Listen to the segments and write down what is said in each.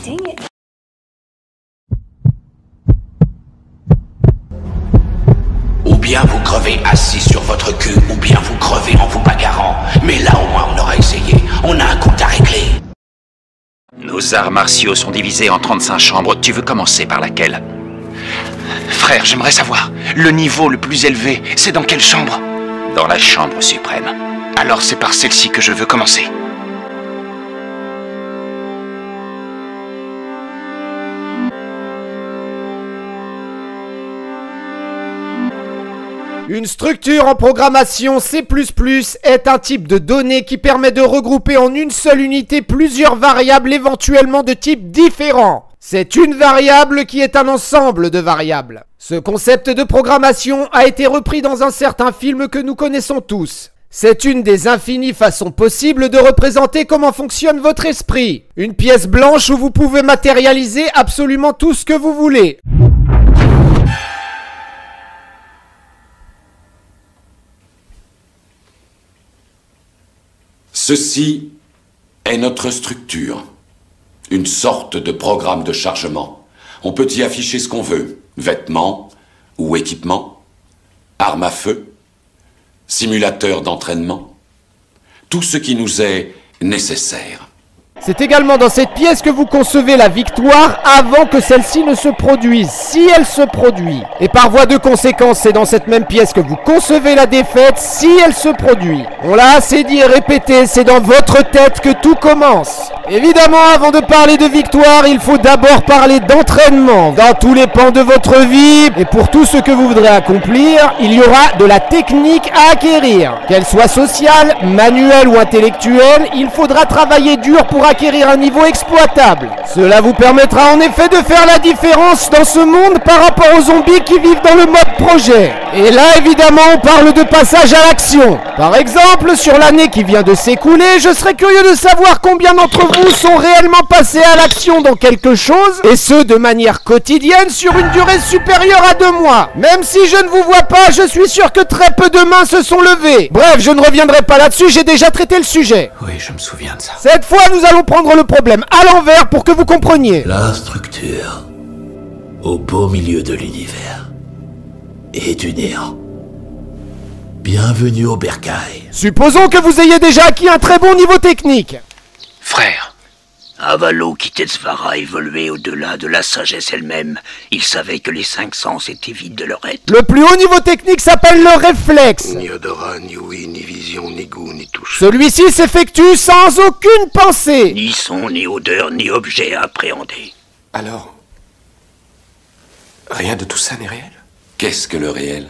Dang it. Ou bien vous crevez assis sur votre cul, ou bien vous crevez en vous bagarrant. Mais là au moins on aura essayé, on a un compte à régler. Nos arts martiaux sont divisés en 35 chambres, tu veux commencer par laquelle? Frère, j'aimerais savoir, le niveau le plus élevé, c'est dans quelle chambre? Dans la chambre suprême. Alors c'est par celle-ci que je veux commencer. Une structure en programmation C++ est un type de données qui permet de regrouper en une seule unité plusieurs variables éventuellement de types différents. C'est une variable qui est un ensemble de variables. Ce concept de programmation a été repris dans un certain film que nous connaissons tous. C'est une des infinies façons possibles de représenter comment fonctionne votre esprit. Une pièce blanche où vous pouvez matérialiser absolument tout ce que vous voulez. Ceci est notre structure, une sorte de programme de chargement. On peut y afficher ce qu'on veut, vêtements ou équipements, armes à feu, simulateur d'entraînement, tout ce qui nous est nécessaire. C'est également dans cette pièce que vous concevez la victoire avant que celle-ci ne se produise, si elle se produit. Et par voie de conséquence, c'est dans cette même pièce que vous concevez la défaite si elle se produit. On l'a assez dit et répété, c'est dans votre tête que tout commence. Évidemment, avant de parler de victoire, il faut d'abord parler d'entraînement dans tous les pans de votre vie. Et pour tout ce que vous voudrez accomplir, il y aura de la technique à acquérir. Qu'elle soit sociale, manuelle ou intellectuelle, il faudra travailler dur pour acquérir un niveau exploitable. Cela vous permettra en effet de faire la différence dans ce monde par rapport aux zombies qui vivent dans le mode projet. Et là, évidemment, on parle de passage à l'action. Par exemple, sur l'année qui vient de s'écouler, je serais curieux de savoir combien d'entre vous sont réellement passés à l'action dans quelque chose, et ce de manière quotidienne sur une durée supérieure à 2 mois. Même si je ne vous vois pas, je suis sûr que très peu de mains se sont levées. Bref, je ne reviendrai pas là-dessus, j'ai déjà traité le sujet. Oui, je me souviens de ça. Cette fois, nous allons prendre le problème à l'envers pour que vous compreniez. La structure, au beau milieu de l'univers, et du néant. Bienvenue au bercail. Supposons que vous ayez déjà acquis un très bon niveau technique. Frère, Avalokiteshvara a évolué au-delà de la sagesse elle-même. Il savait que les 5 sens étaient vides de leur être. Le plus haut niveau technique s'appelle le réflexe. Ni odorat, ni ouïe, ni vision, ni goût, ni touche. Celui-ci s'effectue sans aucune pensée. Ni son, ni odeur, ni objet à appréhender. Alors, rien de tout ça n'est réel? Qu'est-ce que le réel?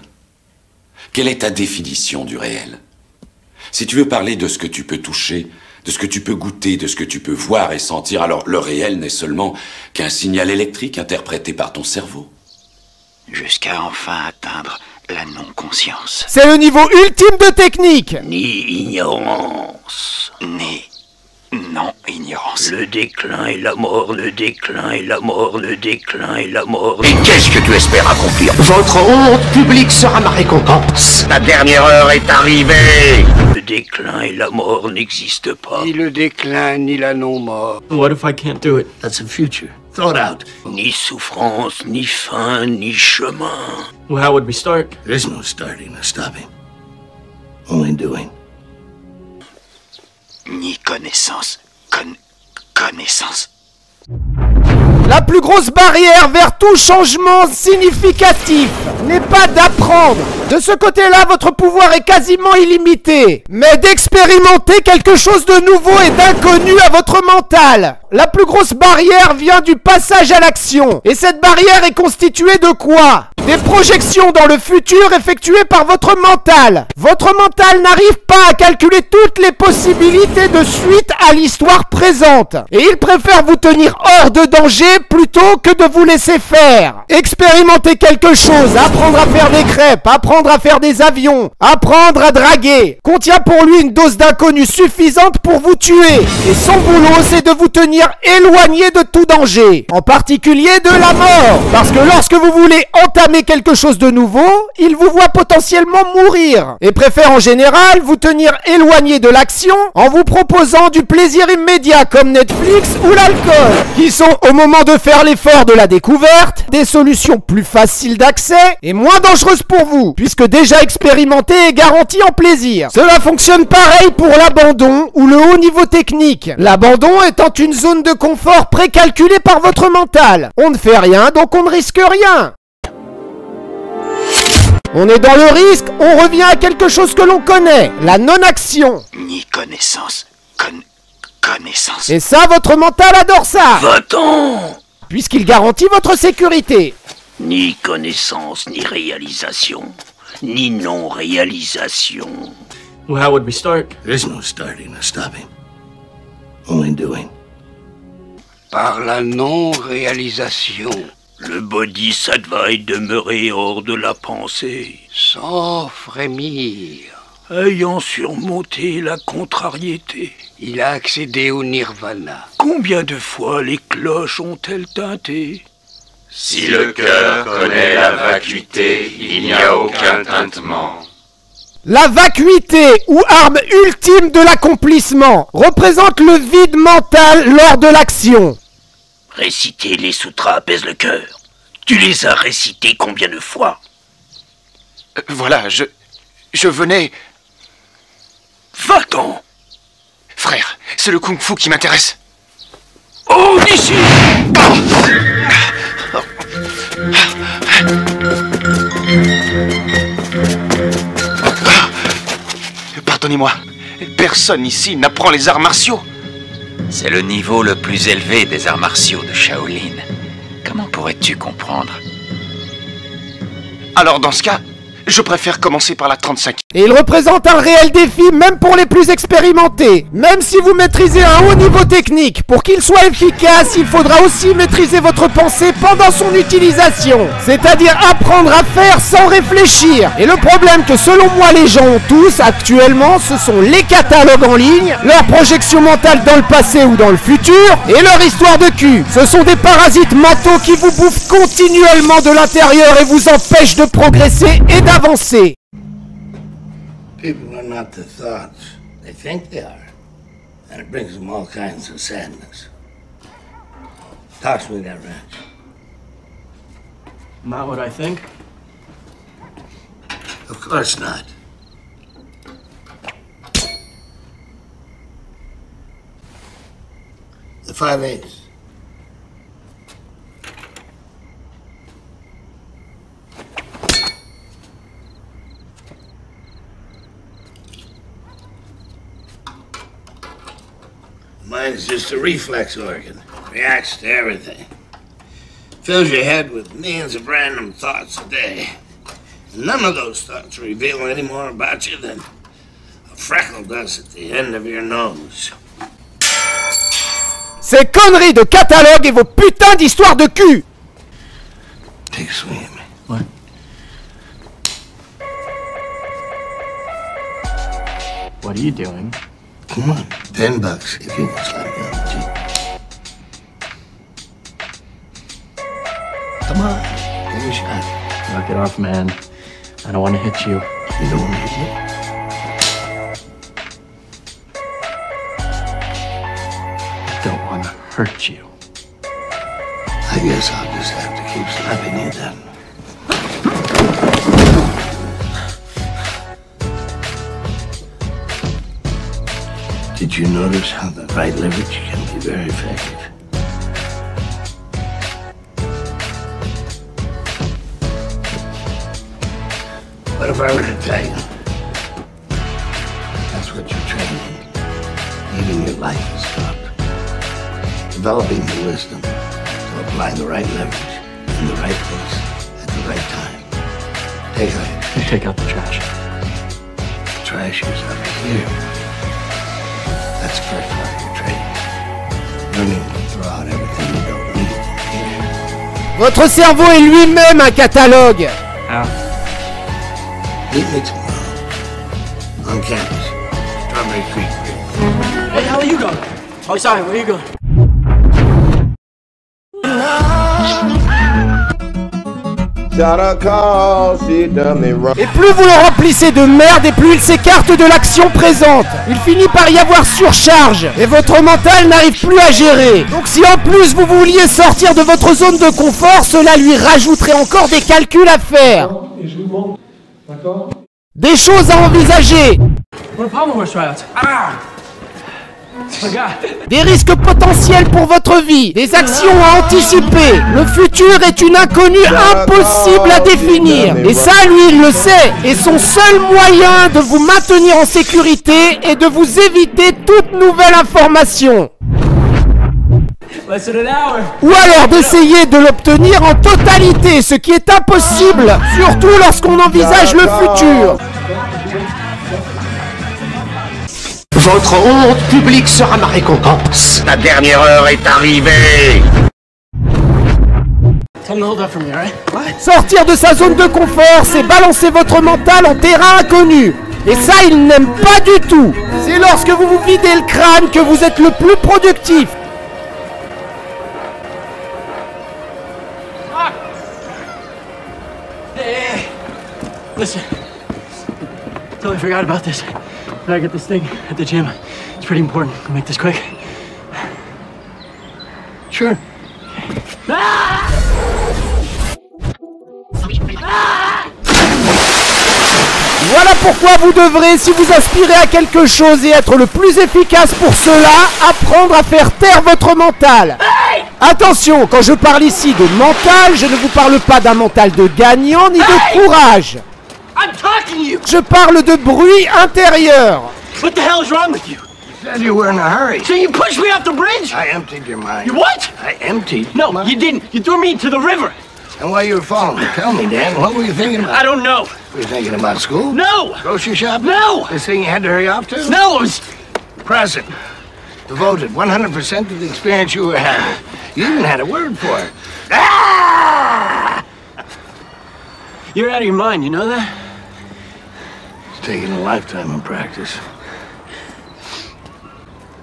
Quelle est ta définition du réel? Si tu veux parler de ce que tu peux toucher, de ce que tu peux goûter, de ce que tu peux voir et sentir, alors le réel n'est seulement qu'un signal électrique interprété par ton cerveau. Jusqu'à enfin atteindre la non-conscience. C'est le niveau ultime de technique. Ni ignorance, ni non-ignorance. Le déclin et la mort, le déclin et la mort, le déclin et la mort. Et qu'est-ce que tu espères accomplir? Votre honte publique sera ma récompense. Ta dernière heure est arrivée. Le déclin et la mort n'existent pas. Ni le déclin, ni la non-mort. What if I can't do it? That's the future. Thought out. Ni souffrance, ni fin, ni chemin. Well, how would we start? There's no starting or stopping. Only doing. Ni connaissance. Connaissance. La plus grosse barrière vers tout changement significatif n'est pas d'apprendre. De ce côté-là, votre pouvoir est quasiment illimité. Mais d'expérimenter quelque chose de nouveau et d'inconnu à votre mental. La plus grosse barrière vient du passage à l'action. Et cette barrière est constituée de quoi? Des projections dans le futur effectuées par votre mental. Votre mental n'arrive pas à calculer toutes les possibilités de suite à l'histoire présente. Et il préfère vous tenir hors de danger plutôt que de vous laisser faire. Expérimenter quelque chose, apprendre à faire des crêpes, apprendre apprendre à faire des avions, apprendre à draguer, contient pour lui une dose d'inconnu suffisante pour vous tuer. Et son boulot, c'est de vous tenir éloigné de tout danger, en particulier de la mort. Parce que lorsque vous voulez entamer quelque chose de nouveau, il vous voit potentiellement mourir. Et préfère en général vous tenir éloigné de l'action en vous proposant du plaisir immédiat comme Netflix ou l'alcool, qui sont au moment de faire l'effort de la découverte, des solutions plus faciles d'accès et moins dangereuses pour vous, puisque déjà expérimentées et garanties en plaisir. Cela fonctionne pareil pour l'abandon ou le haut niveau technique. L'abandon étant une zone de confort précalculée par votre mental. On ne fait rien, donc on ne risque rien. On est dans le risque, on revient à quelque chose que l'on connaît, la non-action. Ni connaissance, connaissance. Et ça, votre mental adore ça, Va-t'en! puisqu'il garantit votre sécurité. Ni connaissance, ni réalisation, ni non-réalisation. Well, how would we start? There's no starting or stopping. Only doing. Par la non-réalisation, Le bodhisattva est demeuré hors de la pensée, sans frémir, ayant surmonté la contrariété. il a accédé au nirvana. Combien de fois les cloches ont-elles tinté? Si le cœur connaît la vacuité, il n'y a aucun tintement. La vacuité, ou arme ultime de l'accomplissement, représente le vide mental lors de l'action. Réciter les sutras apaise le cœur. Tu les as récités combien de fois? Voilà, je venais... Va-t'en! Frère, c'est le kung-fu qui m'intéresse. Oh, d'ici! Pardonnez-moi, personne ici n'apprend les arts martiaux. C'est le niveau le plus élevé des arts martiaux de Shaolin. Comment pourrais-tu comprendre? Alors dans ce cas, je préfère commencer par la 35e. Et il représente un réel défi même pour les plus expérimentés. Même si vous maîtrisez un haut niveau technique, pour qu'il soit efficace, il faudra aussi maîtriser votre pensée pendant son utilisation. C'est-à-dire apprendre à faire sans réfléchir. Et le problème que selon moi les gens ont tous actuellement, ce sont les catalogues en ligne, leur projection mentale dans le passé ou dans le futur, et leur histoire de cul. Ce sont des parasites mentaux qui vous bouffent continuellement de l'intérieur et vous empêchent de progresser et d'avancer. People are not the thoughts they think they are. And it brings them all kinds of sadness. Toss me that wrench. Not what I think. Of course not. The 5/8. Mine's just a reflex organ. Reacts to everything. Fills your head with millions of random thoughts a day. None of those thoughts reveal any more about you than a freckle does at the end of your nose. Ces conneries de catalogue et vos putains d'histoires de cul. Take a swing at me. What? What are you doing? Come on, $10 if you can slap me on the cheek. Come on, give me a shot. Knock it off, man. I don't want to hit you. You don't want to hit me? I don't want to hurt you. I guess I'll just have to keep slapping you then. Did you notice how the right leverage can be very effective? What if I were to tell you that's what you're training? Even your life is about developing the wisdom to apply the right leverage in the right place at the right time. Take it. You take out the trash. The trash is up here. That's the first part of your training. Learning to throw out everything you don't need in here. Votre cerveau est lui-même un catalogue. Ow. Meet me tomorrow. On campus. Strawberry Creek. Hey, how are you going? Oh, sorry, where are you going? Et plus vous le remplissez de merde, et plus il s'écarte de l'action présente. Il finit par y avoir surcharge, et votre mental n'arrive plus à gérer. Donc si en plus vous vouliez sortir de votre zone de confort, cela lui rajouterait encore des calculs à faire. Des choses à envisager. Des risques potentiels pour votre vie, des actions à anticiper. Le futur est une inconnue impossible à définir. Et ça, lui, il le sait. Et son seul moyen de vous maintenir en sécurité est de vous éviter toute nouvelle information. Ou alors d'essayer de l'obtenir en totalité, ce qui est impossible, surtout lorsqu'on envisage le futur. Votre honte publique sera ma récompense. La dernière heure est arrivée. Sortir de sa zone de confort, c'est balancer votre mental en terrain inconnu. Et ça, il n'aime pas du tout. C'est lorsque vous vous videz le crâne que vous êtes le plus productif. Hey, listen. Totally forgot about this. I gotta get this thing at the gym. It's pretty important. Can we make this quick? Sure. Voilà pourquoi vous devrez, si vous aspirez à quelque chose et être le plus efficace pour cela, apprendre à faire taire votre mental. Attention, quand je parle ici de mental, je ne vous parle pas d'un mental de gagnant ni de courage. Je parle de bruit intérieur. What the hell is wrong with you? You said you were in a hurry. So you pushed me off the bridge? I emptied your mind. You what? I emptied. No, you didn't. You threw me into the river. And while you were falling, tell me, Dan, what were you thinking about? I don't know. Were you thinking about school? No. Grocery shop? No. This thing you had to hurry off to? No, it was... Present. Devoted 100% to the experience you were having. You even had a word for it. Ah! You're out of your mind, you know that? It's taken a lifetime of practice.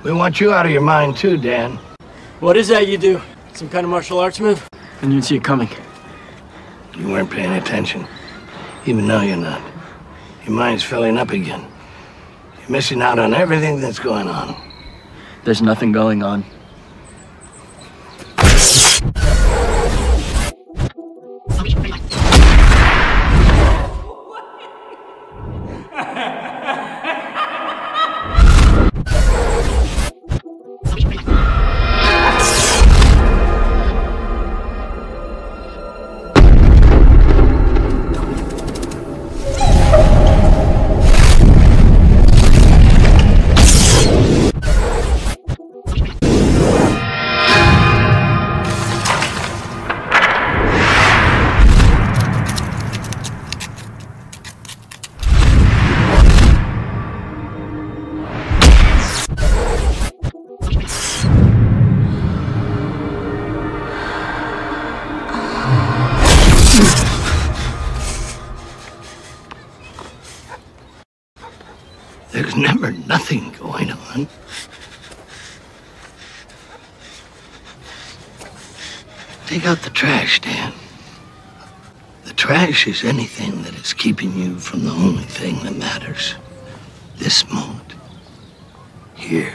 We want you out of your mind too, Dan. What is that you do? Some kind of martial arts move? I didn't see it coming. You weren't paying attention. Even now you're not. Your mind's filling up again. You're missing out on everything that's going on. There's nothing going on. There's never nothing going on. Take out the trash, Dan. The trash is anything that is keeping you from the only thing that matters. This moment. Here.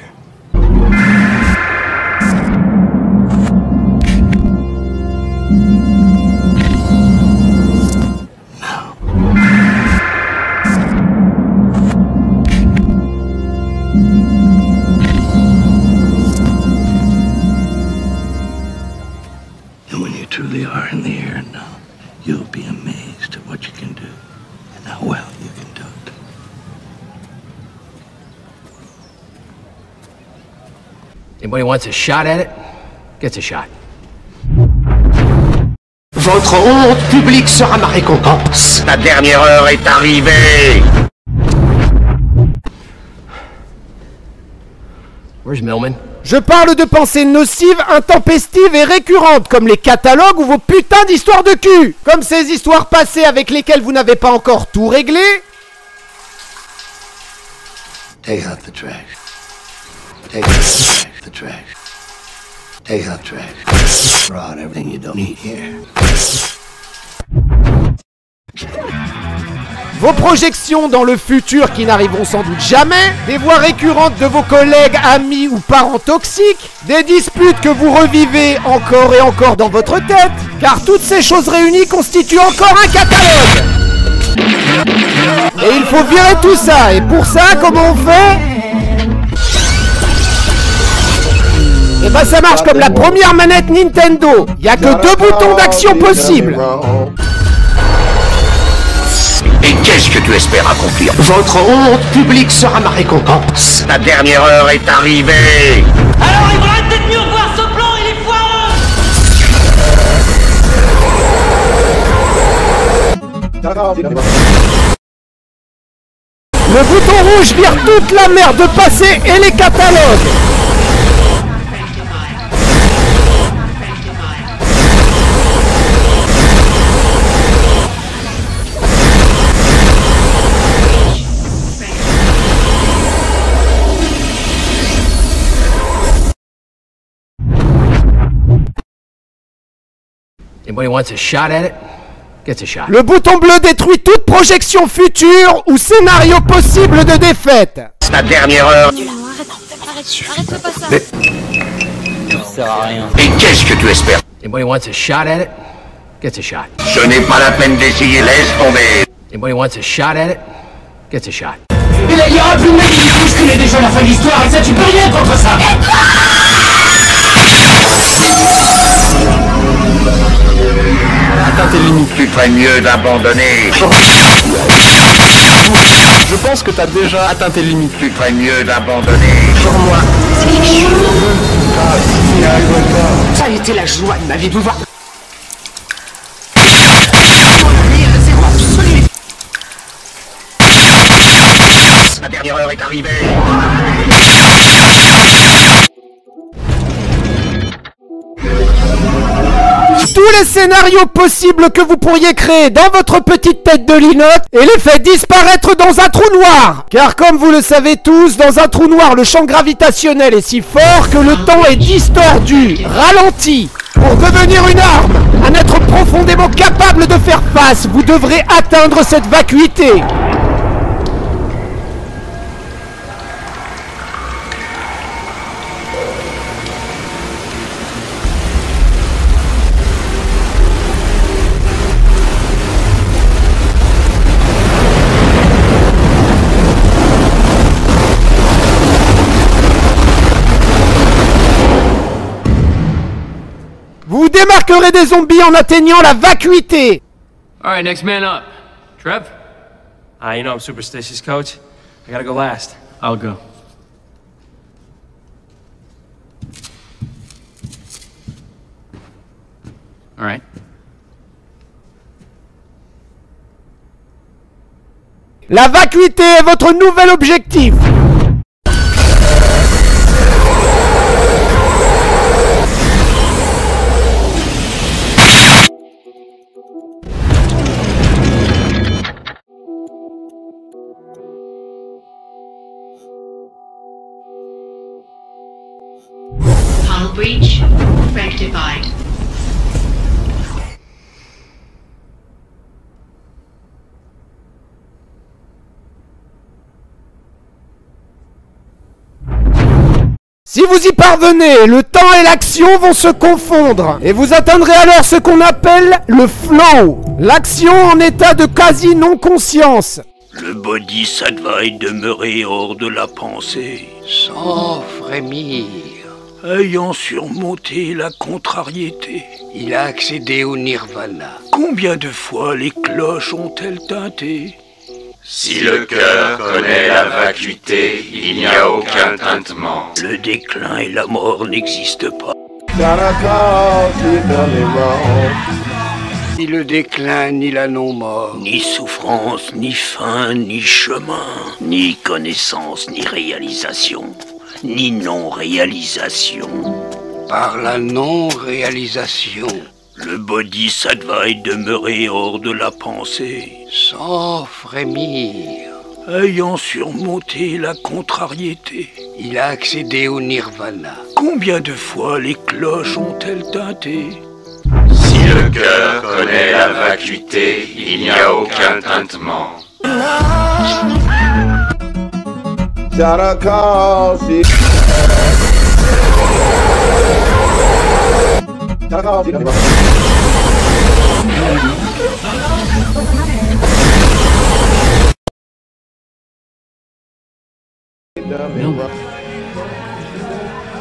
Truly are in the here and now, you'll be amazed at what you can do and how well you can do it. Anybody wants a shot at it, gets a shot. Votre honte publique sera ma récompense. La dernière heure est arrivée. Where's Millman? Je parle de pensées nocives, intempestives et récurrentes, comme les catalogues ou vos putains d'histoires de cul. Comme ces histoires passées avec lesquelles vous n'avez pas encore tout réglé, Take out the trash. Take out the trash. Take out trash. Throw out everything you don't need here. Vos projections dans le futur qui n'arriveront sans doute jamais, des voix récurrentes de vos collègues, amis ou parents toxiques, des disputes que vous revivez encore et encore dans votre tête, car toutes ces choses réunies constituent encore un catalogue. Et il faut virer tout ça, et pour ça, comment on fait? Et bah ça marche comme la première manette Nintendo, y a que 2 boutons d'action possibles. Et qu'est-ce que tu espères accomplir? Votre honte publique sera ma récompense. La dernière heure est arrivée. Alors il vaudrait peut-être mieux revoir ce plan, il est foireux. Le bouton rouge vire toute la merde de passé et les catalogues. Anybody wants a shot at it? Gets a shot. Le bouton bleu détruit toute projection future ou scénario possible de défaite. La dernière heure. Arrête pas ça. Ça sert à rien. Et qu'est-ce que tu espères? Anybody wants a shot at it? Gets a shot. Ce n'est pas la peine d'essayer, laisse tomber. Anybody wants a shot at it? Gets a shot. Il y aura plus de mec qui je connais déjà la fin de l'histoire et ça tu peux rien contre ça. Atteins tes limites. Tu ferais mieux d'abandonner. Je pense que t'as déjà atteint tes limites. Tu ferais mieux d'abandonner. Pour moi, ça a été la joie de ma vie de vous voir. La dernière heure est arrivée. Tous les scénarios possibles que vous pourriez créer dans votre petite tête de linotte et les fait disparaître dans un trou noir. Car comme vous le savez tous, dans un trou noir, le champ gravitationnel est si fort que le temps est distordu, ralenti. Pour devenir une arme, un être profondément capable de faire face, vous devrez atteindre cette vacuité. Vous démarquerez des zombies en atteignant la vacuité. Alright, next man up. Trev? You know I'm superstitious, coach. I gotta go last. I'll go. Alright. La vacuité est votre nouvel objectif. Hull breach rectified. Si vous y parvenez, le temps et l'action vont se confondre et vous atteindrez alors ce qu'on appelle le flow, l'action en état de quasi non-conscience. Le bodhisattva est demeuré hors de la pensée, sans frémir. Ayant surmonté la contrariété, il a accédé au nirvana. Combien de fois les cloches ont-elles tinté? Si le cœur connaît la vacuité, il n'y a aucun tintement. Le déclin et la mort n'existent pas. Ni le déclin, ni la non-mort, ni souffrance, ni fin, ni chemin, ni connaissance, ni réalisation, ni non-réalisation. Par la non-réalisation, le bodhisattva est demeuré hors de la pensée, sans frémir. Ayant surmonté la contrariété, il a accédé au nirvana. Combien de fois les cloches ont-elles tinté? Si le cœur connaît la vacuité, il n'y a aucun tintement.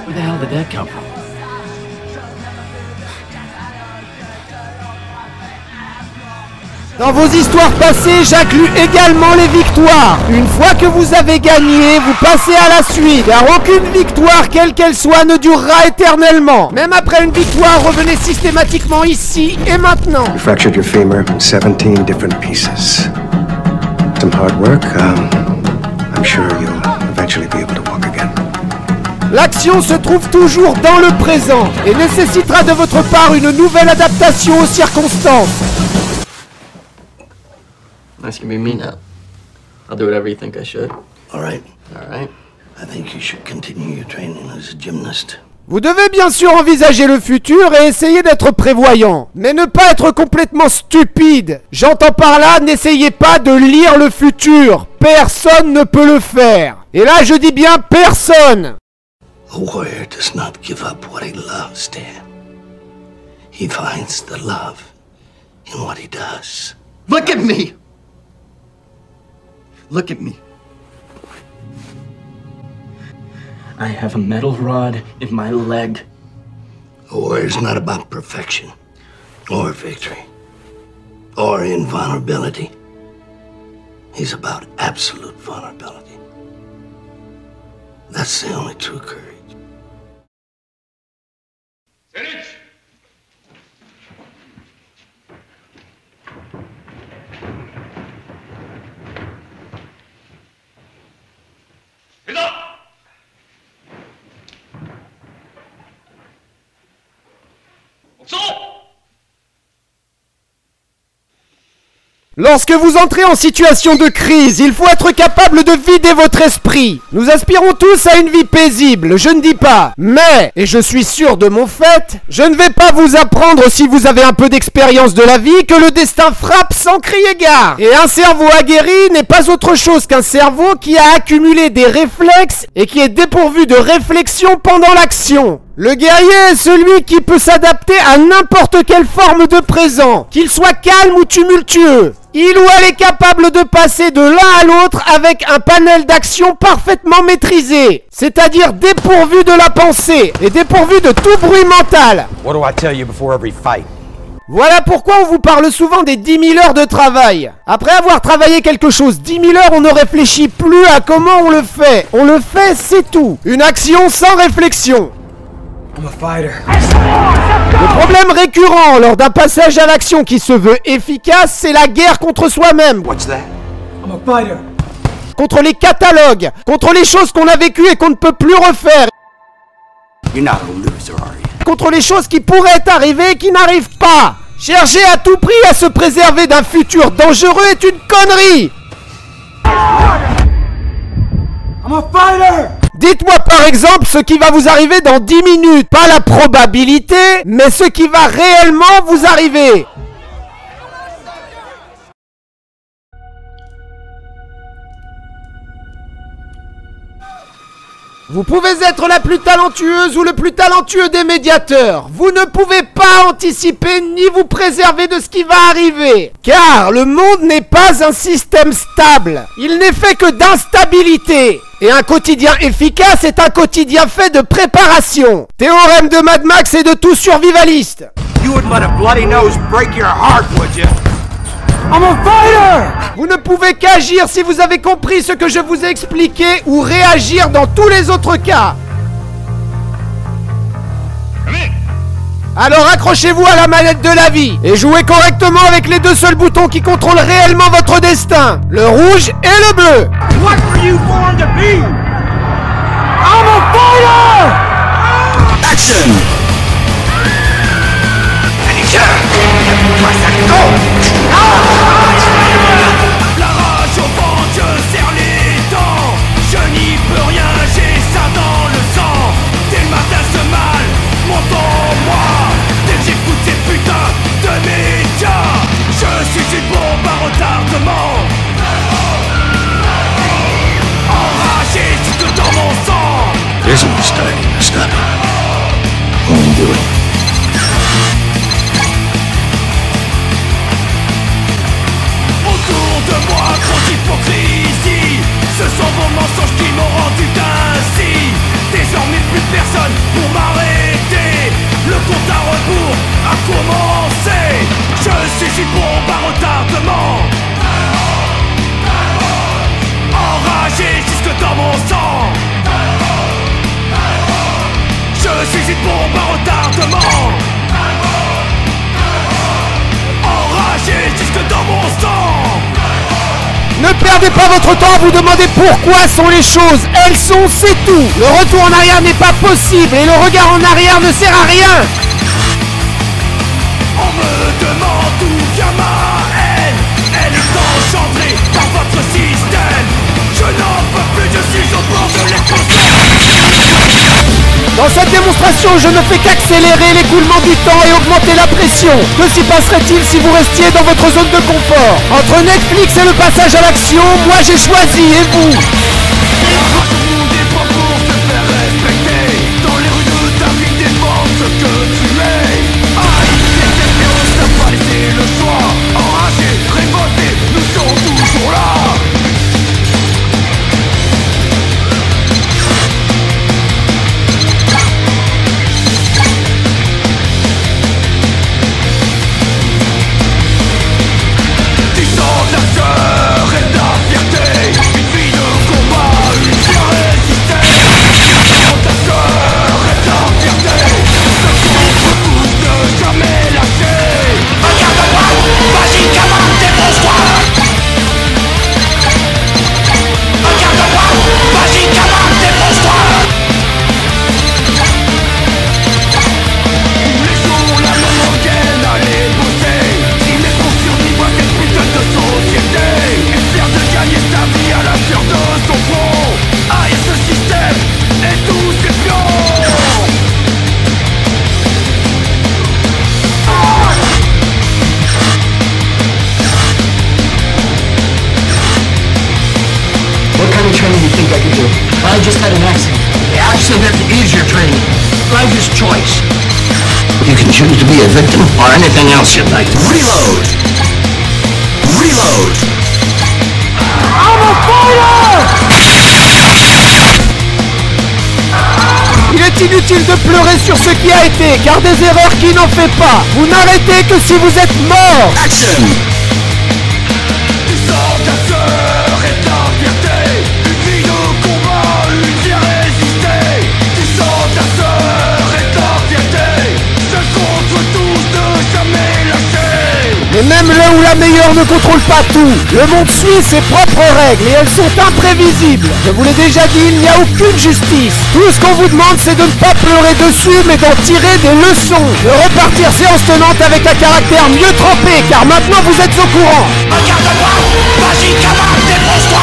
Where the hell did that come from? Dans vos histoires passées, j'inclus également les victoires. Une fois que vous avez gagné, vous passez à la suite. Car aucune victoire, quelle qu'elle soit, ne durera éternellement. Même après une victoire, revenez systématiquement ici et maintenant. You fractured your femur in 17 different pieces. Some hard work. I'm sure you'll eventually be able to walk again. L'action se trouve toujours dans le présent et nécessitera de votre part une nouvelle adaptation aux circonstances. Nice to be me now. I'll do whatever you think I should. All right. All right. I think you should continue your training as a gymnast. Vous devez bien sûr envisager le futur et essayer d'être prévoyant, mais ne pas être complètement stupide. J'entends par là, n'essayez pas de lire le futur. Personne ne peut le faire. Et là, je dis bien personne. A warrior does not give up what he loves, Dan. He finds the love in what he does. Look at me! Look at me. I have a metal rod in my leg. A warrior's not about perfection, or victory, or invulnerability. He's about absolute vulnerability. That's the only true courage. Lorsque vous entrez en situation de crise, il faut être capable de vider votre esprit. Nous aspirons tous à une vie paisible, je ne dis pas. Mais, et je suis sûr de mon fait, je ne vais pas vous apprendre, si vous avez un peu d'expérience de la vie, que le destin frappe sans crier gare. Et un cerveau aguerri n'est pas autre chose qu'un cerveau qui a accumulé des réflexes et qui est dépourvu de réflexion pendant l'action. Le guerrier est celui qui peut s'adapter à n'importe quelle forme de présent, qu'il soit calme ou tumultueux. Il ou elle est capable de passer de l'un à l'autre avec un panel d'action parfaitement maîtrisé, c'est-à-dire dépourvu de la pensée et dépourvu de tout bruit mental. What do I tell you before every fight? Voilà pourquoi on vous parle souvent des 10 000 heures de travail. Après avoir travaillé quelque chose 10 000 heures, on ne réfléchit plus à comment on le fait. On le fait, c'est tout. Une action sans réflexion. I'm a fighter. Le problème récurrent lors d'un passage à l'action qui se veut efficace, c'est la guerre contre soi-même. What's that? I'm a fighter. Contre les catalogues, contre les choses qu'on a vécues et qu'on ne peut plus refaire. You're not a loser, are you? Contre les choses qui pourraient arriver et qui n'arrivent pas. Chercher à tout prix à se préserver d'un futur dangereux est une connerie. I'm a fighter. Dites-moi par exemple ce qui va vous arriver dans 10 minutes. Pas la probabilité, mais ce qui va réellement vous arriver. Vous pouvez être la plus talentueuse ou le plus talentueux des médiateurs. Vous ne pouvez pas anticiper ni vous préserver de ce qui va arriver. Car le monde n'est pas un système stable. Il n'est fait que d'instabilité. Et un quotidien efficace est un quotidien fait de préparation. Théorème de Mad Max et de tout survivaliste. You wouldn't let a bloody nose break your heart, would you? I'm a fighter! Vous ne pouvez qu'agir si vous avez compris ce que je vous ai expliqué ou réagir dans tous les autres cas. Alors accrochez-vous à la manette de la vie et jouez correctement avec les deux seuls boutons qui contrôlent réellement votre destin, le rouge et le bleu. What were you born to be? I'm a fighter! Action! La rage au ventre, je serre les suis bombe à retardement. Enragé jusque dans mon sang. Je suis une bombe à retardement. Enragé jusque dans mon sang. Ne perdez pas votre temps à vous demander pourquoi sont les choses. Elles sont, c'est tout. Le retour en arrière n'est pas possible et le regard en arrière ne sert à rien. On me demande d'où vient ma haine. Elle est engendrée par votre système. Je n'en peux plus, je suis au bord de l'explosion. Dans cette démonstration, je ne fais qu'accélérer l'écoulement du temps et augmenter la pression. Que s'y passerait-il si vous restiez dans votre zone de confort? Entre Netflix et le passage à l'action, moi j'ai choisi, et vous? Dans les rues de ta vie, défends ce que tu es. Aïe, l'expérience n'a pas laissé le choix. Enragé, révolté, nous serons toujours là. I just had an accident. The accident is your training. Driver's choice. You can choose to be a victim or anything else you'd like. Reload! Reload! I'm a fighter! Il est inutile de pleurer sur ce qui a été, car des erreurs qui n'en fait pas. Vous n'arrêtez que si vous êtes mort. Action! Et même là où la meilleure ne contrôle pas tout, le monde suit ses propres règles et elles sont imprévisibles. Je vous l'ai déjà dit, il n'y a aucune justice. Tout ce qu'on vous demande, c'est de ne pas pleurer dessus, mais d'en tirer des leçons. De repartir séance tenante avec un caractère mieux trempé, car maintenant vous êtes au courant. Regarde-moi, vas-y, camarade, dépose-toi.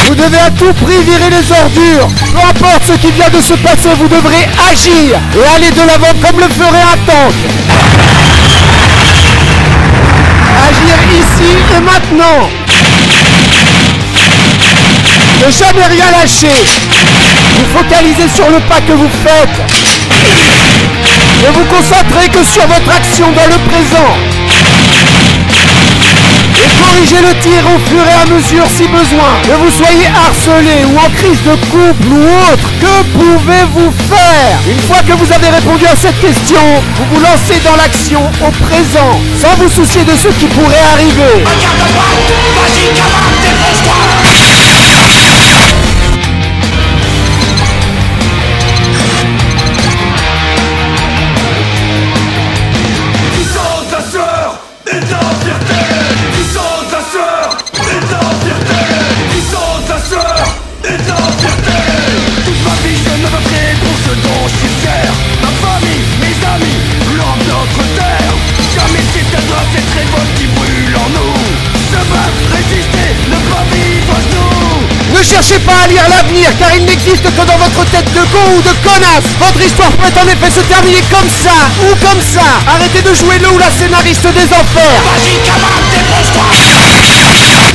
Vous devez à tout prix virer les ordures. Peu importe ce qui vient de se passer, vous devrez agir et aller de l'avant comme le ferait un tank. Agir ici et maintenant. Ne jamais rien lâcher. Vous focalisez sur le pas que vous faites. Ne vous concentrez que sur votre action dans le présent. Et corrigez le tir au fur et à mesure si besoin. Que vous soyez harcelé ou en crise de couple ou autre, que pouvez-vous faire? Une fois que vous avez répondu à cette question, vous vous lancez dans l'action au présent, sans vous soucier de ce qui pourrait arriver. Regarde-moi, vas-y, camarade, dépose-toi. Ne cherchez pas à lire l'avenir, car il n'existe que dans votre tête de con ou de connasse. Votre histoire pourrait en effet se terminer comme ça, ou comme ça. Arrêtez de jouer le ou la scénariste des enfers. Vas-y, camarade, dépose-toi.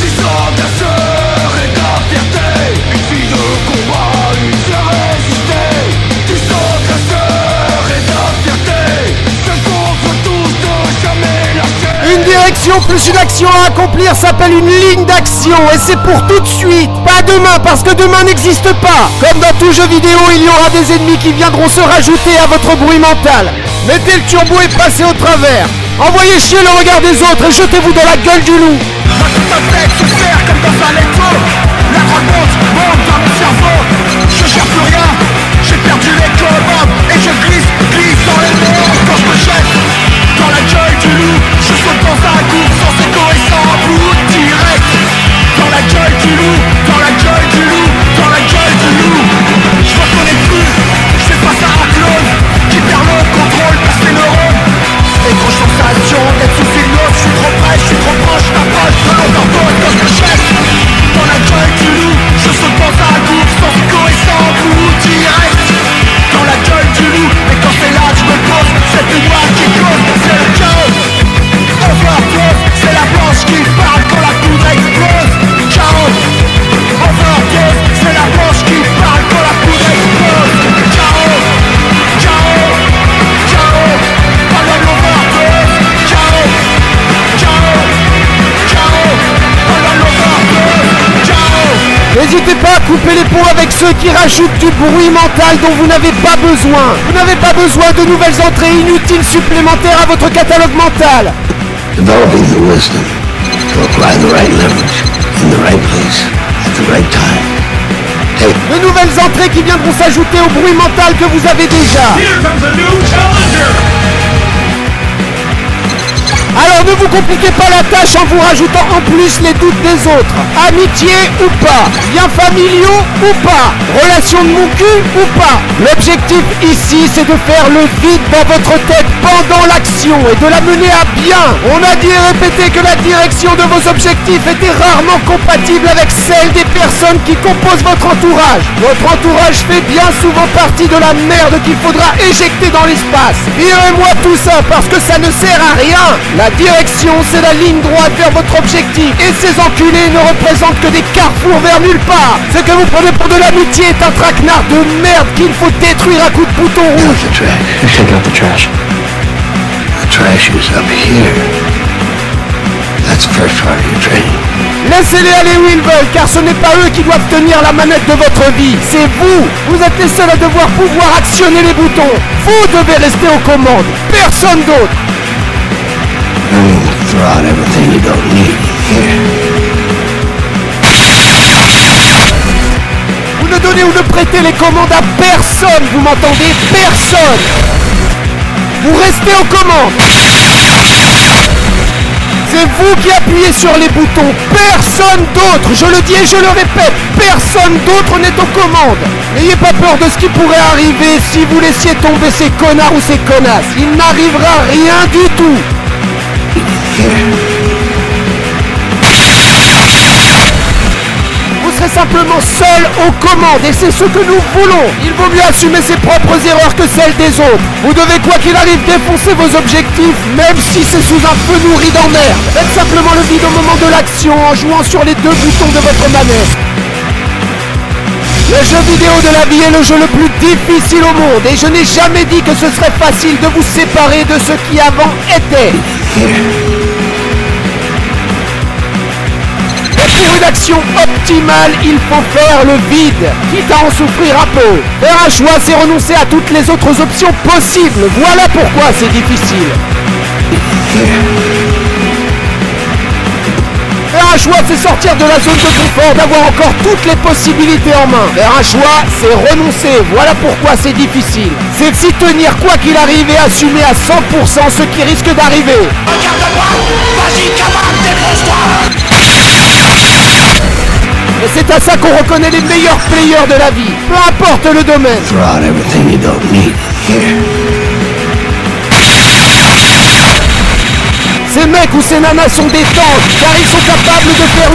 Du sang, de sueur et de la fierté. Une fille de combat, une sœur résistée. Du sang, de sueur et de la fierté. Se contre tous, de jamais lâcher. Une direction plus une action à accomplir s'appelle une ligne d'action et c'est pour tout de suite, pas demain parce que demain n'existe pas. Comme dans tout jeu vidéo, il y aura des ennemis qui viendront se rajouter à votre bruit mental. Mettez le turbo et passez au travers. Envoyez chier le regard des autres et jetez-vous dans la gueule du loup. Ma tête se serre comme dans un étau. La drogue monte dans mon cerveau. Je gère plus rien, j'ai perdu les combats. Et je glisse dans les mots. Quand je me jette dans la gueule du loup, je saute dans un gouffre sans écho et sans bout direct. Dans la gueule du loup, dans la gueule du loup, dans la gueule du loup. Je reconnais plus, je fais face à un clone qui perd le contrôle par ses neurones. Étrange sensation d'être sous hypnose. Je suis trop près, je suis trop proche, t'approche de l'overdose quand je me jette dans la gueule du loup. Je saute dans un gouffre sans écho et sans bout direct. Dans la gueule du loup, et quand c'est là que je me pose, c'est plus moi qui cause, c'est le chaos. Overdose, c'est la blanche qui parle quand la poudre explose. Chaos, overdose, c'est la blanche qui parle quand la poudre explose. Chaos, chaos, chaos, pas loin de l'overdose. Chaos, chaos, chaos, pas loin de l'overdose. Chaos. N'hésitez pas à couper les ponts avec ceux qui rajoutent du bruit mental dont vous n'avez pas besoin. Vous n'avez pas besoin de nouvelles entrées inutiles supplémentaires à votre catalogue mental. Developing the wisdom to apply the right leverage in the right place at the right time. Hey. De nouvelles entrées qui viendront s'ajouter au bruit mental que vous avez déjà. Here comes a new challenger. Alors ne vous compliquez pas la tâche en vous rajoutant en plus les doutes des autres. Amitié ou pas, liens familiaux ou pas, relation de mon cul ou pas. L'objectif ici c'est de faire le vide dans votre tête pendant l'action et de la mener à bien. On a dit et répété que la direction de vos objectifs était rarement compatible avec celle des personnes qui composent votre entourage. Votre entourage fait bien souvent partie de la merde qu'il faudra éjecter dans l'espace. Virez-moi tout ça parce que ça ne sert à rien. La direction, c'est la ligne droite vers votre objectif. Et ces enculés ne représentent que des carrefours vers nulle part. Ce que vous prenez pour de l'amitié est un traquenard de merde qu'il faut détruire à coups de bouton rouge. Take out the trash. The trash is up here. That's the first part of your training. Laissez-les aller où ils veulent, car ce n'est pas eux qui doivent tenir la manette de votre vie. C'est vous. Vous êtes les seuls à devoir pouvoir actionner les boutons. Vous devez rester aux commandes. Personne d'autre. Throw out everything you don't need here. Vous ne donnez ou ne prêtez les commandes à personne, vous m'entendez? Personne. Vous restez aux commandes. C'est vous qui appuyez sur les boutons, personne d'autre. Je le dis et je le répète, personne d'autre n'est aux commandes. N'ayez pas peur de ce qui pourrait arriver si vous laissiez tomber ces connards ou ces connasses. Il n'arrivera rien du tout. Vous serez simplement seul aux commandes et c'est ce que nous voulons. Il vaut mieux assumer ses propres erreurs que celles des autres. Vous devez quoi qu'il arrive défoncer vos objectifs, même si c'est sous un feu nourri d'emmerde. Faites simplement le vide au moment de l'action en jouant sur les deux boutons de votre manette. Le jeu vidéo de la vie est le jeu le plus difficile au monde et je n'ai jamais dit que ce serait facile de vous séparer de ce qui avant était. Et pour une action optimale, il faut faire le vide, quitte à en souffrir un peu. Faire un choix, c'est renoncer à toutes les autres options possibles. Voilà pourquoi c'est difficile. Faire un choix, c'est sortir de la zone de confort, d'avoir encore toutes les possibilités en main. Faire un choix, c'est renoncer. Voilà pourquoi c'est difficile. C'est s'y tenir quoi qu'il arrive et assumer à 100% ce qui risque d'arriver. Regarde-moi, vas-y, camarade, dépose-toi. Et c'est à ça qu'on reconnaît les meilleurs players de la vie, peu importe le domaine. Throw out everything you don't need here. Ces mecs ou ces nanas sont des tanks, car ils sont capables de faire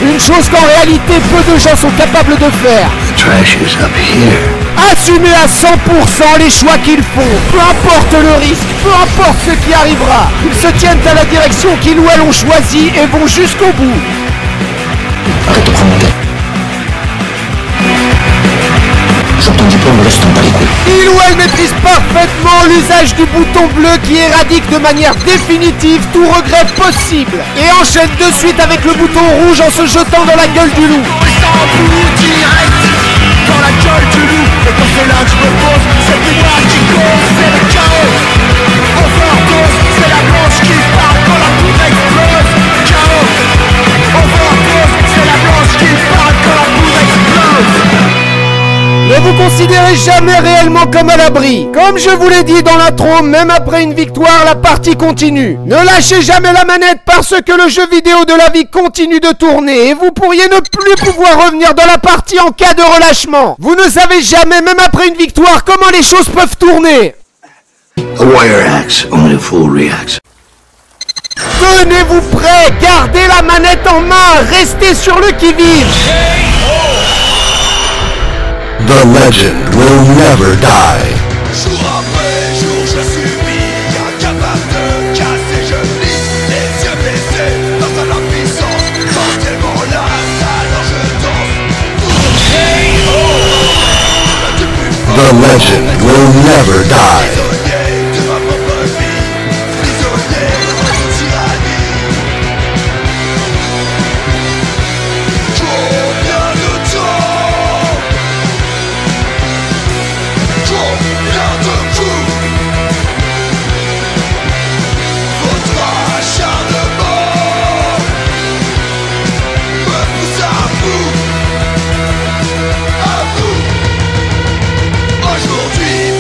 une chose qu'en réalité peu de gens sont capables de faire. The trash is up here. Assumez à 100% les choix qu'ils font, peu importe le risque, peu importe ce qui arrivera. Ils se tiennent à la direction qu'ils ou elles ont choisie et vont jusqu'au bout. Arrête de prendre mon tête. Sors ton diplôme, laisse ton les couilles. Il ou elle maîtrise parfaitement l'usage du bouton bleu qui éradique de manière définitive tout regret possible. Et enchaîne de suite avec le bouton rouge en se jetant dans la gueule du loup. Dans la gueule du loup, et quand c'est là que je me pose, c'est plus moi qui cause, c'est le chaos. Overdose, c'est la blanche qui considérez jamais réellement comme à l'abri. Comme je vous l'ai dit dans l'intro, même après une victoire, la partie continue. Ne lâchez jamais la manette parce que le jeu vidéo de la vie continue de tourner et vous pourriez ne plus pouvoir revenir dans la partie en cas de relâchement. Vous ne savez jamais, même après une victoire, comment les choses peuvent tourner. A wire axe, only a fool reacts. Tenez-vous prêts, gardez la manette en main, restez sur le qui-vive. The legend will never die. Jour après jour, je subis, incapable de casser, je lis, les yeux baissés, face à l'impuissance, quand elle m'enlace, alors je danse. The legend will never die.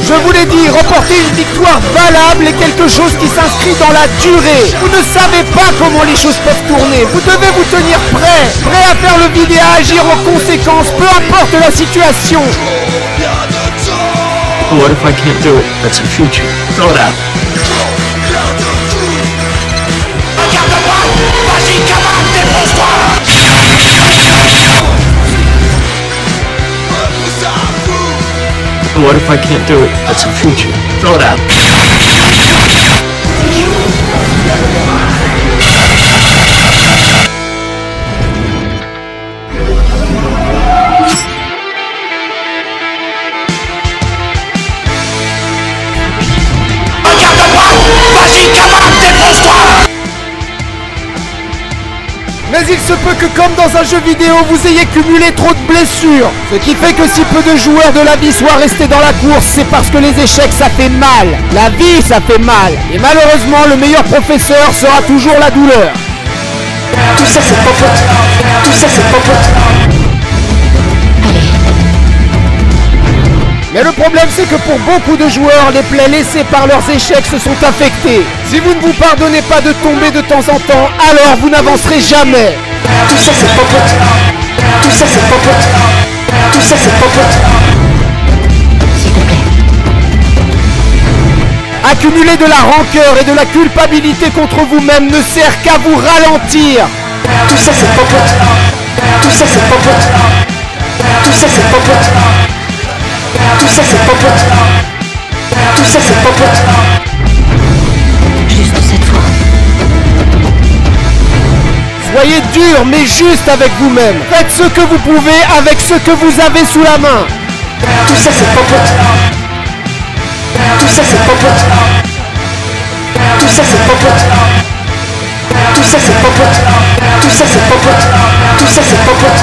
Je vous l'ai dit, remporter une victoire valable est quelque chose qui s'inscrit dans la durée. Vous ne savez pas comment les choses peuvent tourner. Vous devez vous tenir prêt à faire le vide et à agir en conséquence, peu importe la situation. What if I can't do it? That's the future. Throw it out. Regarde-moi! Vas-y, camarade, dépose-toi! What if I can't do it? That's the future. Throw it out. Regarde-moi! Vas-y, camarade, dépose-toi! Mais il se peut que comme dans un jeu vidéo, vous ayez cumulé trop de blessures. Ce qui fait que si peu de joueurs de la vie soient restés dans la course, c'est parce que les échecs ça fait mal. La vie ça fait mal. Et malheureusement, le meilleur professeur sera toujours la douleur. Tout ça c'est popote. Tout ça c'est popote. Mais le problème c'est que pour beaucoup de joueurs, les plaies laissées par leurs échecs se sont infectées. Si vous ne vous pardonnez pas de tomber de temps en temps, alors vous n'avancerez jamais. Tout ça c'est popote. Tout ça c'est popote. Tout ça c'est popote. S'il te plaît. Accumuler de la rancœur et de la culpabilité contre vous-même ne sert qu'à vous ralentir. Tout ça c'est popote. Tout ça c'est popote. Tout ça c'est popote. Tout ça c'est popote. Tout ça c'est popote. Juste cette fois. Soyez dur mais juste avec vous-même. Faites ce que vous pouvez avec ce que vous avez sous la main. Tout ça c'est popote. Tout ça c'est popote. Tout ça c'est popote. Tout ça c'est popote. Tout ça c'est popote. Tout ça c'est popote.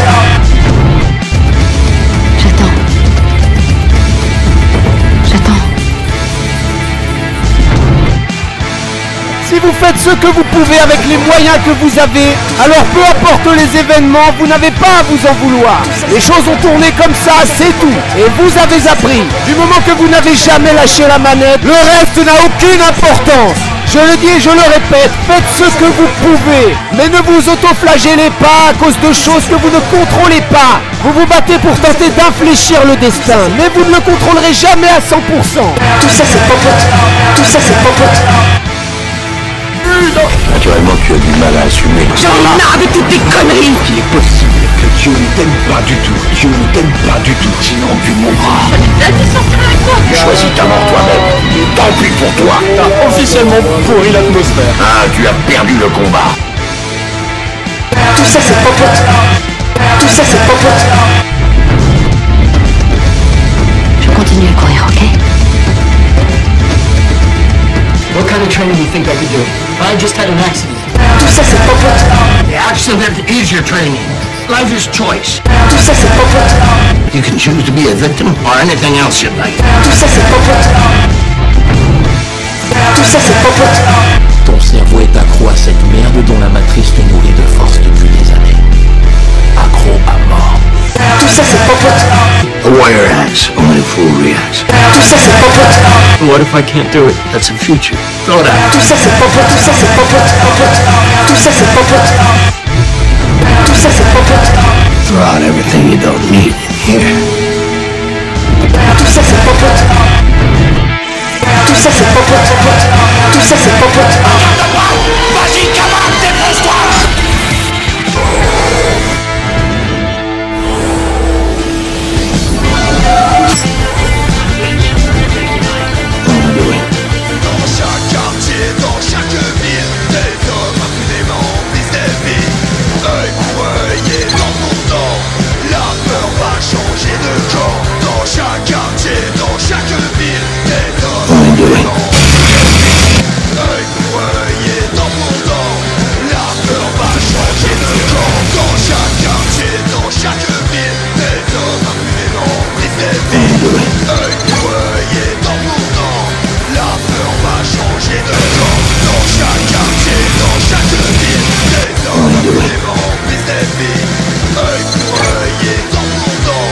J'attends. Si vous faites ce que vous pouvez avec les moyens que vous avez, alors peu importe les événements, vous n'avez pas à vous en vouloir. Les choses ont tourné comme ça, c'est tout. Et vous avez appris. Du moment que vous n'avez jamais lâché la manette, le reste n'a aucune importance. Je le dis et je le répète, faites ce que vous pouvez. Mais ne vous autoflagellez pas à cause de choses que vous ne contrôlez pas. Vous vous battez pour tenter d'infléchir le destin, mais vous ne le contrôlerez jamais à 100%. Tout ça c'est popote. Tout ça c'est popote. Naturellement, tu as du mal à assumer. J'en ai marre de toutes tes conneries. Il est possible que Dieu ne t'aime pas du tout. Dieu ne t'aime pas du tout. Sinon, tu mourras. Tu choisis ta mort toi-même. Tant pis pour toi. T'as officiellement pourri l'atmosphère. Ah, tu as perdu le combat. Tout ça c'est popote. Tout ça c'est popote. Je continue à courir, ok? What kind of training do you think I could do? I just had an accident. Tout ça c'est popote. The accident is your training. Life is choice. Tout ça c'est popote. You can choose to be a victim or anything else you'd like. Tout ça c'est popote. Tout ça c'est popote. Ton cerveau est accro à cette merde dont la matrice te nourrit de force depuis des années. Accro à mort. Tout ça c'est popote. A warrior acts, only a fool reacts. Tout ça c'est popote. What if I can't do it? That's the future. Throw it out. Tout ça c'est popote, tout ça c'est popote, popote. Tout ça c'est popote. Tout ça c'est popote. Throw out everything you don't need in here. Tout ça c'est popote. Tout ça c'est popote, popote. Tout ça c'est popote. Vas-y, camarade, dépose-toi. Dans chaque quartier, dans chaque ville, des hommes impunément brisent des vies. Œil pour œil et dent pour dent, la peur va changer de camp. Dans chaque quartier, dans chaque ville, des hommes impunément brisent des vies. Œil pour œil et dent pour dent, la peur va changer de camp. Dans chaque quartier, dans chaque ville, des hommes impunément brisent des vies. Œil pour œil et dent pour dent, la peur va changer de camp. Dans chaque quartier, dans chaque ville, des hommes impunément brisent des vies. Œil pour œil et dent pour dent,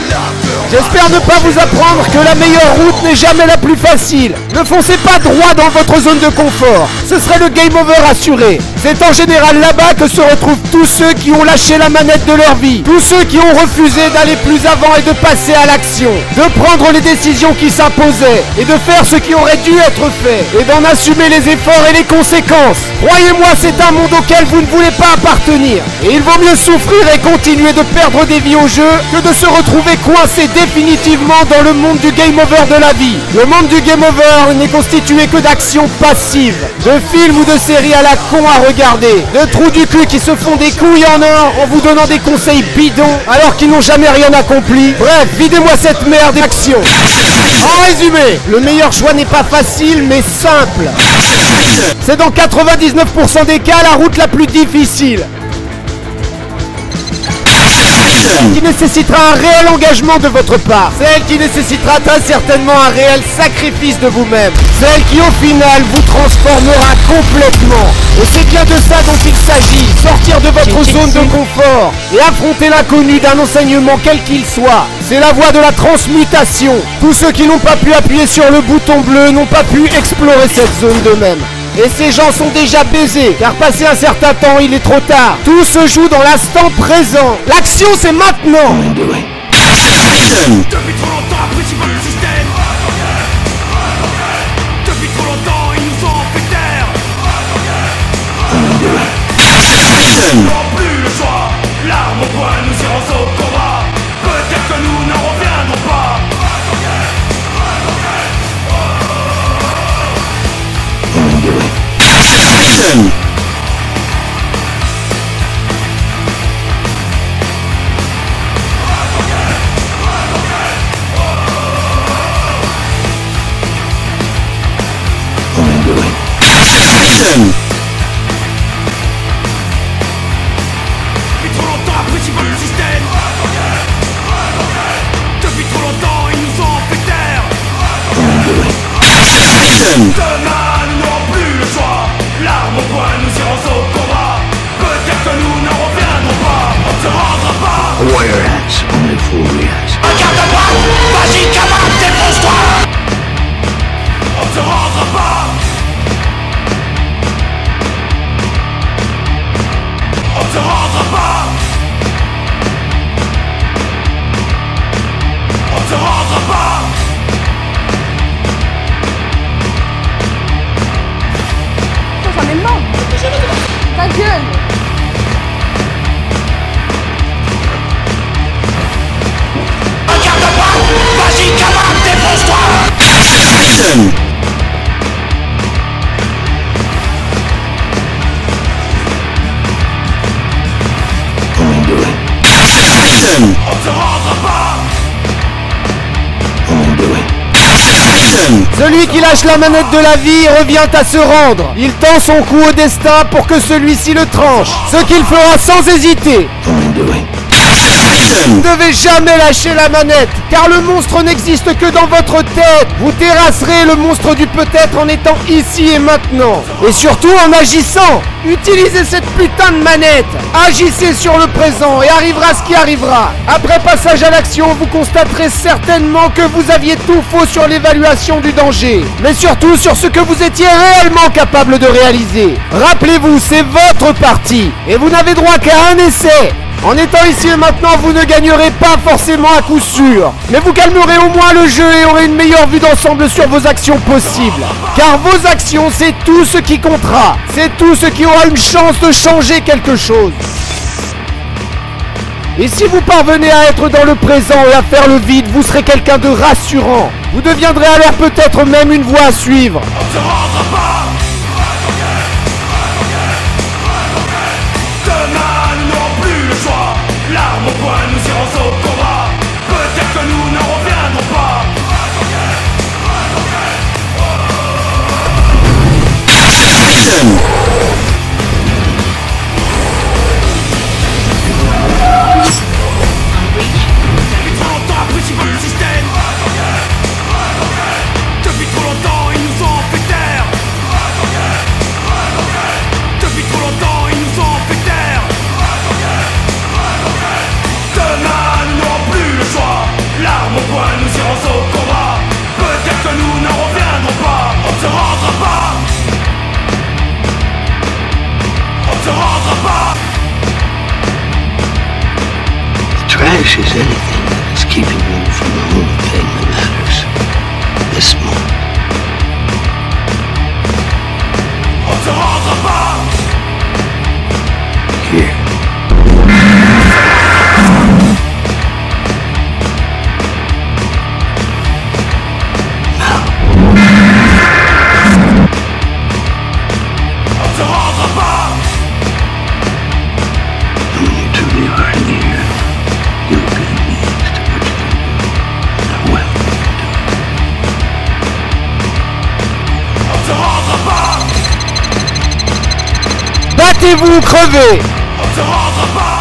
la peur. J'espère ne pas vous apprendre que la meilleure route n'est jamais la plus facile. Ne foncez pas droit dans votre zone de confort. Ce serait le game over assuré. C'est en général là-bas que se retrouvent tous ceux qui ont lâché la manette de leur vie. Tous ceux qui ont refusé d'aller plus avant et de passer à l'action. De prendre les décisions qui s'imposaient. Et de faire ce qui aurait dû être fait. Et d'en assumer les efforts et les conséquences. Croyez-moi, c'est un monde auquel vous ne voulez pas appartenir. Et il vaut mieux souffrir et continuer de perdre des vies au jeu que de se retrouver coincé définitivement dans le monde du game over de la vie. Le monde du game over n'est constitué que d'actions passives, de films ou de séries à la con à regarder, de trous du cul qui se font des couilles en or en vous donnant des conseils bidons alors qu'ils n'ont jamais rien accompli. Bref, videz-moi cette merde d'action. En résumé, le meilleur choix n'est pas facile mais simple. C'est dans 99% des cas la route la plus difficile. Celle qui nécessitera un réel engagement de votre part. Celle qui nécessitera très certainement un réel sacrifice de vous-même. Celle qui au final vous transformera complètement. Et c'est bien de ça dont il s'agit. Sortir de votre zone de confort et affronter l'inconnu d'un enseignement quel qu'il soit. C'est la voie de la transmutation. Tous ceux qui n'ont pas pu appuyer sur le bouton bleu n'ont pas pu explorer cette zone d'eux-mêmes. Et ces gens sont déjà baisés, car passé un certain temps, il est trop tard. Tout se joue dans l'instant présent. L'action, c'est maintenant. Depuis trop longtemps, apprécie pas le système. Depuis trop longtemps, ils nous ont fait taire. Nous n'avons plus le choix. L'arme au poing, nous irons au combat. Peut-être que nous n'en reviendrons pas. Depuis trop longtemps, apprécie pas le système. Depuis trop longtemps, ils nous ont fait taire. Demain, nous n'aurons plus le choix. L'arme au poing, nous irons au combat. Peut-être que nous n'en reviendrons pas. On ne se rendra pas. A warrior acts, only a fool reacts. Regarde-moi. Vas-y, camarade, dépose-toi. On ne se rendra pas. On ne se rendra pas. On ne se rendra pas. J'en ai marre. Ta gueule. Regarde-moi. Vas-y, camarade, dépose-toi. On ne se rendra pas. Celui qui lâche la manette de la vie revient à se rendre. Il tend son cou au destin pour que celui-ci le tranche. Ce qu'il fera sans hésiter. Vous ne devez jamais lâcher la manette, car le monstre n'existe que dans votre tête. Vous terrasserez le monstre du peut-être en étant ici et maintenant. Et surtout en agissant. Utilisez cette putain de manette. Agissez sur le présent et arrivera ce qui arrivera. Après passage à l'action, vous constaterez certainement que vous aviez tout faux sur l'évaluation du danger. Mais surtout sur ce que vous étiez réellement capable de réaliser. Rappelez-vous, c'est votre partie. Et vous n'avez droit qu'à un essai. En étant ici et maintenant, vous ne gagnerez pas forcément à coup sûr. Mais vous calmerez au moins le jeu et aurez une meilleure vue d'ensemble sur vos actions possibles. Car vos actions, c'est tout ce qui comptera. C'est tout ce qui aura une chance de changer quelque chose. Et si vous parvenez à être dans le présent et à faire le vide, vous serez quelqu'un de rassurant. Vous deviendrez alors peut-être même une voie à suivre. L'arme au poing, nous irons au combat. Peut-être que nous ne reviendrons pas. Depuis trop longtemps, apprécie pas le système. Depuis trop longtemps, ils nous ont fait taire. Depuis trop longtemps, ils nous ont fait taire. Demain, nous n'aurons plus le choix. L'arme au poing, nous irons au combat. Peut-être que nous ne reviendrons pas. On ne se rendra pas. On ne se rendra pas. The trash is anything that's keeping you from the only thing that matters. This moment. On ne se rendra pas. Here. Battez-vous, crevez! On ne se rendra pas.